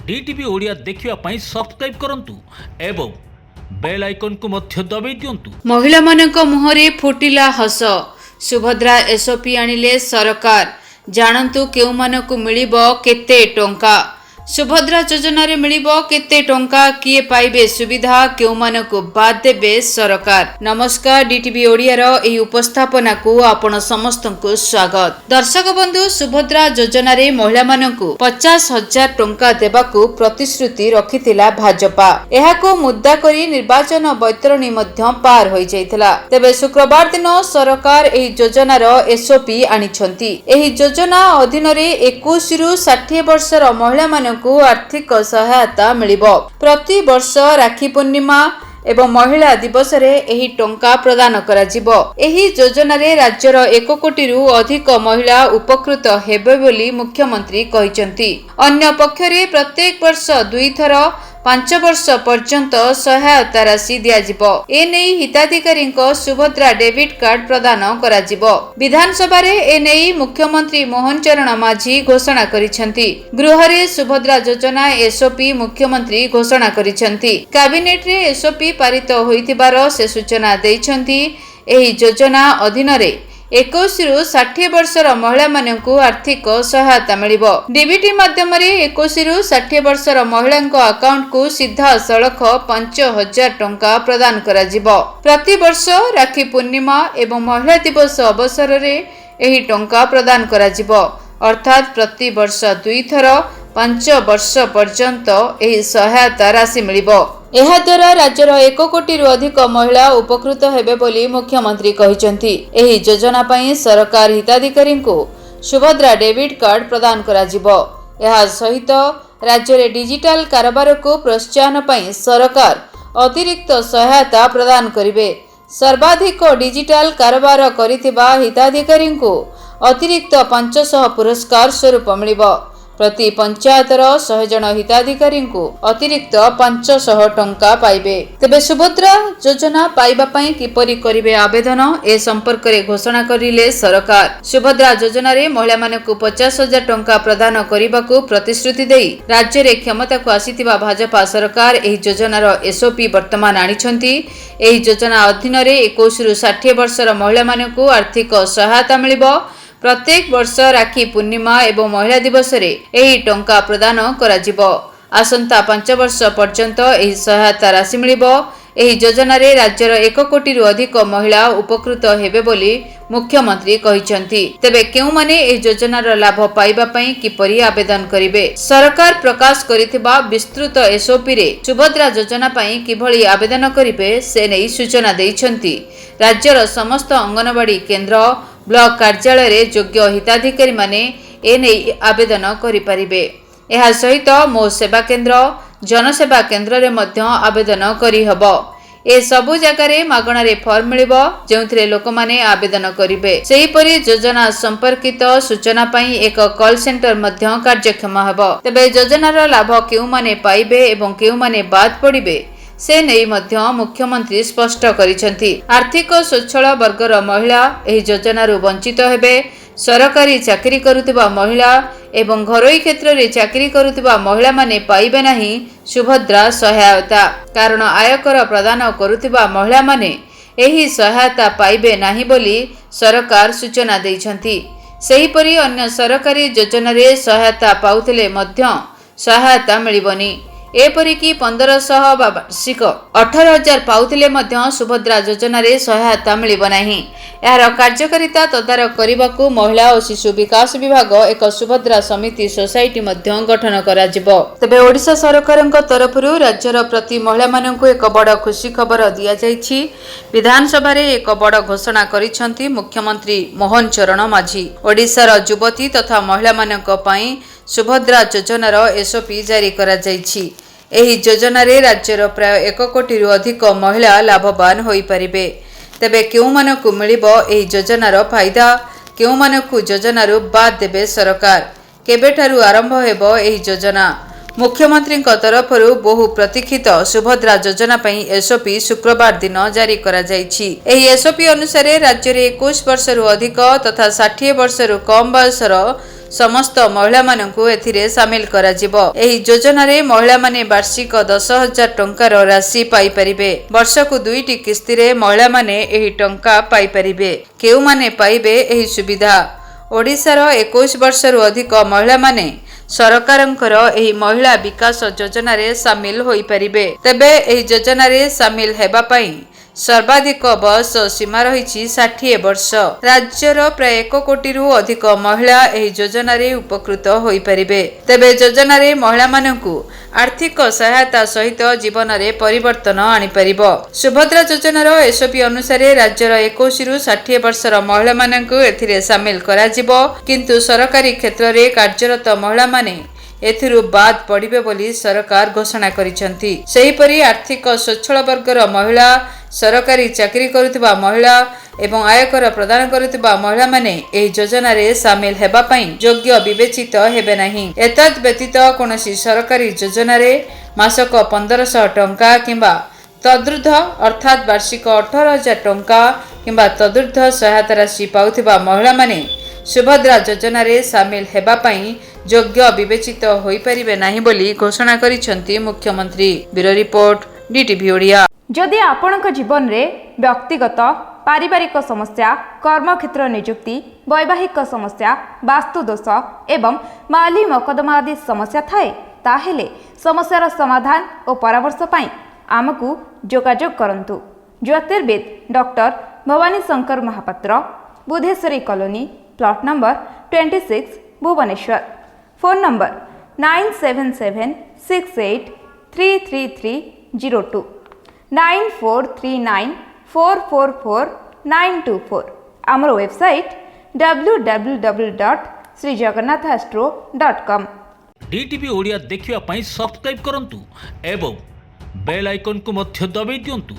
DTV Odia देखिवा पई subscribe करंतु एवं बेल आइकन को मध्य दबाई दियंतु। महिला मानक मुहरे फुटिला हस। सुभद्रा एसओपी आनिले सरकार। जानंतु केउ मानकु मिलिबो केते टंका। सुभद्रा योजना रे मिलिबो केते टंका, किए पाइबे सुविधा, केउ मानकु बाद देबे सरकार। नमस्कार, डीटीवी ओडिया रो एही उपस्थापना को आपण समस्तंकु स्वागत। दर्शक बंधु, सुभद्रा योजना रे महिला मानकु 50,000 टंका देबाकू प्रतिश्रुति रखिथिला भाजपा। एहाको मुद्दा करी निर्वाचन बैतरणी मध्य पार होई जाइथिला। तेबे शुक्रवार दिन सरकार एही योजना रो एसओपी आनिछंती। एही योजना अधीन रे 21 रु 60 वर्षर महिला मानकु आर्थिक सहायता मिलिबो। प्रति वर्ष राखी पूर्णिमा एवं महिला दिवस रे एही टंका प्रदान करा जिवो। एही योजना रे राज्यर 1 कोटी रु अधिक महिला उपकृत हेबे बोली मुख्यमंत्री कहिसंती। अन्य पक्षरे प्रत्येक वर्ष 2 थर 5 वर्ष पर्यंत सहायता राशि दिया जिवो। एने हिताधिकारी सुभद्रा डेबिट कार्ड प्रदान करा जिवो। विधानसभा रे एने मुख्यमंत्री मोहन चरण माझी घोषणा करिसंती। गृह रे सुभद्रा योजना एसओपी मुख्यमंत्री घोषणा करिसंती। कैबिनेट रे एसओपी पारित होइतिबार से सूचना दैछंती। एही योजना अधीन रे 21 रु 60 वर्षर महिला मानकु आर्थिक सहायता मिलिबो। डीबीटी माध्यम रे 21 रु 60 वर्षर महिलांको अकाउंट को सीधा सड़क 5,000 टंका प्रदान करा जिवो। प्रति वर्ष राखी पूर्णिमा एवं महिला दिवस अवसर रे एही टंका प्रदान करा जिवो। अर्थात प्रति वर्ष 2 थर 5 वर्ष पर्यंत एही सहायता राशि मिलिबो। एहा द्वारा राज्यर 1 कोटी रु अधिक महिला उपकृत हेबे बोली मुख्यमंत्री कहिसंती। एही योजना पई सरकार हिताधिकारी को सुभद्रा डेबिट कार्ड प्रदान करा जिवो। एहा सहित राज्य रे डिजिटल कारोबार को प्रोत्साहन पई सरकार अतिरिक्त सहायता प्रदान करिवे। सर्वाधिक डिजिटल कारोबार करिथिबा हिताधिकारी को अतिरिक्त 500 पुरस्कार स्वरूप मिलिबो। प्रति पंचायतर 100 जन हिताधिकारी को अतिरिक्त 500 टंका पाइबे। तेबे सुभद्रा योजना पाइबा पई किपरि करिवे आवेदन, ए संपर्क रे घोषणा करिले सरकार। सुभद्रा योजना रे महिला मानकु 50,000 टंका प्रदान करिबाकू प्रतिश्रुति देई राज्य रे क्षमता को आसीतिबा भाजपा सरकार एही योजनार एसओपी वर्तमान आनिछंती। एही योजना अधीन रे 21 रु 60 वर्षर महिला मानकु आर्थिक सहायता मिलिबो। प्रत्येक वर्ष राखी पूर्णिमा एवं महिला दिवस रे एही टंका प्रदान करा जिवो। आसंता 5 वर्ष पर्यंत एही सहायता राशि मिलिबो। एही योजना रे राज्यर 1 कोटी रु अधिक महिला उपकृत हेबे बोली मुख्यमंत्री कहिसंती। तेबे केउ माने एही योजनार लाभ पाइबा पई किपरि आवेदन करिवे? सरकार प्रकाश करिथिबा विस्तृत एसओपी रे सुभद्रा योजना पई किभଳି आवेदन करिवे से नै सूचना दैछंती। राज्यर समस्त अंगनवाड़ी केंद्र ब्लॉक कार्यालय रे योग्य हिताधिकारी माने एने आवेदन करि परिबे। एहा सहित मो सेवा केंद्र, जनसेवा केंद्र रे मध्य आवेदन करि हबो। ए सबु जगह रे मागणा रे फॉर्म मिलिबो, जेउथरे लोक माने आवेदन करिवे। सेही परि योजना संपर्कित सूचना पई एक कॉल सेंटर मध्य कार्यक्षम हबो। तबे योजनार लाभ केउ माने पाइबे एवं केउ माने बाद पड़िबे से नहीं मध्य मुख्यमंत्री स्पष्ट करिसंती। आर्थिक स्वच्छल वर्गर महिला एही योजना रु वंचित हेबे। सरकारी चाकरी करुथिबा महिला एवं घरोई क्षेत्र रे चाकरी करुथिबा महिला माने पाइबे नाही सुभद्रा सहायता। कारण आयकर प्रदान करुथिबा महिला माने एही सहायता पाइबे नाही बोली सरकार सूचना दैछंती। सेही परि अन्य सरकारी योजना रे सहायता पाउथिले मध्य सहायता मिलिबनी। एपरिकी 1500 वार्षिक 18,000 पाउथिले मध्य सुभद्रा योजना रे सहायता मिलिब नाही। यार कार्यकारिता तदारक करिबाकू महिला और शिशु विकास विभाग एक सुभद्रा समिति सोसाइटी मध्य गठन करा जिवो। तबे ओडिशा सरकारक तरफरु राज्यर प्रति महिला मानकू एक बड़ खुशी खबर दिया जायछि। विधानसभा रे एक बड़ घोषणा करिसंती मुख्यमंत्री मोहन चरण माझी। ओडिशार युवती तथा महिला मानक पई सुभद्रा योजनार एसओपी जारी करा जायछि। एही योजना रे राज्यर प्राय 1 कोटी रु अधिक महिला लाभवान होई परिबे। तेबे केउ मानकु मिलिबो एही योजनार फायदा, केउ मानकु योजनारु बाद देबे सरकार? केबेठारु आरंभ हेबो एही योजना? मुख्यमंत्री तरफरु बहु प्रतीक्षित सुभद्रा योजना पई एसओपी शुक्रवार दिन जारी करा जायछि। एही एसओपी अनुसार राज्य रे 21 वर्ष रु अधिक तथा 60 वर्ष रु कम बयसर ସମସ୍ତ ମହିଳାମାନଙ୍କୁ ଏଥିରେ ସାମିଲ କରାଯିବ। ଏହି ଯୋଜନାରେ ମହିଳାମାନେ ବାର୍ଷିକ 10,000 ଟଙ୍କାର ରାଶି ପାଇପାରିବେ। ବର୍ଷକୁ 2ଟି କିସ୍ତିରେ ମହିଳାମାନେ ଏହି ଟଙ୍କା ପାଇପାରିବେ। କେଉଁମାନେ ପାଇବେ ଏହି ସୁବିଧା? ଓଡ଼ିଶାର 21 ବର୍ଷରୁ ଅଧିକ ମହିଳାମାନେ ସରକାରଙ୍କର ଏହି ମହିଳା ବିକାଶ ଯୋଜନାରେ ସାମିଲ ହୋଇପାରିବେ। ତେବେ ଏହି ଯୋଜନାରେ ସାମିଲ ହେବା ପାଇଁ ସର୍ବାଧିକ ବୟସ ସୀମା ରହିଛି 60 ବର୍ଷ। ରାଜ୍ୟର ପ୍ରାୟ 1 କୋଟିରୁ ଅଧିକ ମହିଳା ଏହି ଯୋଜନାରେ ଉପକୃତ ହୋଇପାରିବେ। ତେବେ ଯୋଜନାରେ ମହିଳାମାନଙ୍କୁ ଆର୍ଥିକ ସହାୟତା ସହିତ ଜୀବନରେ ପରିବର୍ତ୍ତନ ଆଣିପାରିବ। ସୁଭଦ୍ରା ଯୋଜନାର ଏସ୍ଓପି ଅନୁସାରେ ରାଜ୍ୟର 21ରୁ 60 ବର୍ଷର ମହିଳାମାନଙ୍କୁ ଏଥିରେ ସାମିଲ କରାଯିବ। କିନ୍ତୁ ସରକାରୀ କ୍ଷେତ୍ରରେ କାର୍ଯ୍ୟରତ ମହିଳାମାନେ ଏଥିରୁ ବାଦ୍ ପଡ଼ିବେ ବୋଲି ସରକାର ଘୋଷଣା କରିଛନ୍ତି। ସେହିପରି ଆର୍ଥିକ ସ୍ୱଚ୍ଛଳ ବର୍ଗର ମହିଳା, ସରକାରୀ ଚାକିରି କରୁଥିବା ମହିଳା ଏବଂ ଆୟକର ପ୍ରଦାନ କରୁଥିବା ମହିଳାମାନେ ଏହି ଯୋଜନାରେ ସାମିଲ ହେବା ପାଇଁ ଯୋଗ୍ୟ ବିବେଚିତ ହେବେ ନାହିଁ। ଏତଦ୍ ବ୍ୟତୀତ କୌଣସି ସରକାରୀ ଯୋଜନାରେ ମାସକ 1,500 ଟଙ୍କା କିମ୍ବା ତଦୁର୍ଦ୍ଧ ଅର୍ଥାତ୍ ବାର୍ଷିକ 18,000 ଟଙ୍କା କିମ୍ବା ତଦୁର୍ଦ୍ଧ ସହାୟତା ରାଶି ପାଉଥିବା ମହିଳାମାନେ ସୁଭଦ୍ରା ଯୋଜନାରେ ସାମିଲ ହେବା ପାଇଁ ଯୋଗ୍ୟ ବିବେଚିତ ହୋଇପାରିବେ ନାହିଁ ବୋଲି ଘୋଷଣା କରିଛନ୍ତି ମୁଖ୍ୟମନ୍ତ୍ରୀ। Bureau report, DTV Odia. ଯଦି ଆପଣଙ୍କ ଜୀବନରେ ବ୍ୟକ୍ତିଗତ ପାରିବାରିକ ସମସ୍ୟା, କର୍ମକ୍ଷେତ୍ର ନିଯୁକ୍ତି, ବୈବାହିକ ସମସ୍ୟା, ବାସ୍ତୁ ଦୋଷ ଏବଂ ମାଲି ମକଦ୍ଦମା ଆଦି ସମସ୍ୟା ଥାଏ, ତାହେଲେ ସମସ୍ୟାର ସମାଧାନ ଓ ପରାମର୍ଶ ପାଇଁ ଆମକୁ ଯୋଗାଯୋଗ କରନ୍ତୁ। ଜ୍ୟୋତିର୍ବିଦ doctor Bhabani Shankar Mohapatra, Budheswari colony, plot number 26, Bhubaneswar. Phone number 9776833302 9439444924। ଆମର ୱେବସାଇଟ୍ www.srijagannathastro.com। DTV ଓଡ଼ିଆ ଦେଖିବା ପାଇଁ ସବସ୍କ୍ରାଇବ୍ କରନ୍ତୁ ଏବଂ ବେଲ୍ ଆଇକନ୍କୁ ମଧ୍ୟ ଦବାଇ ଦିଅନ୍ତୁ।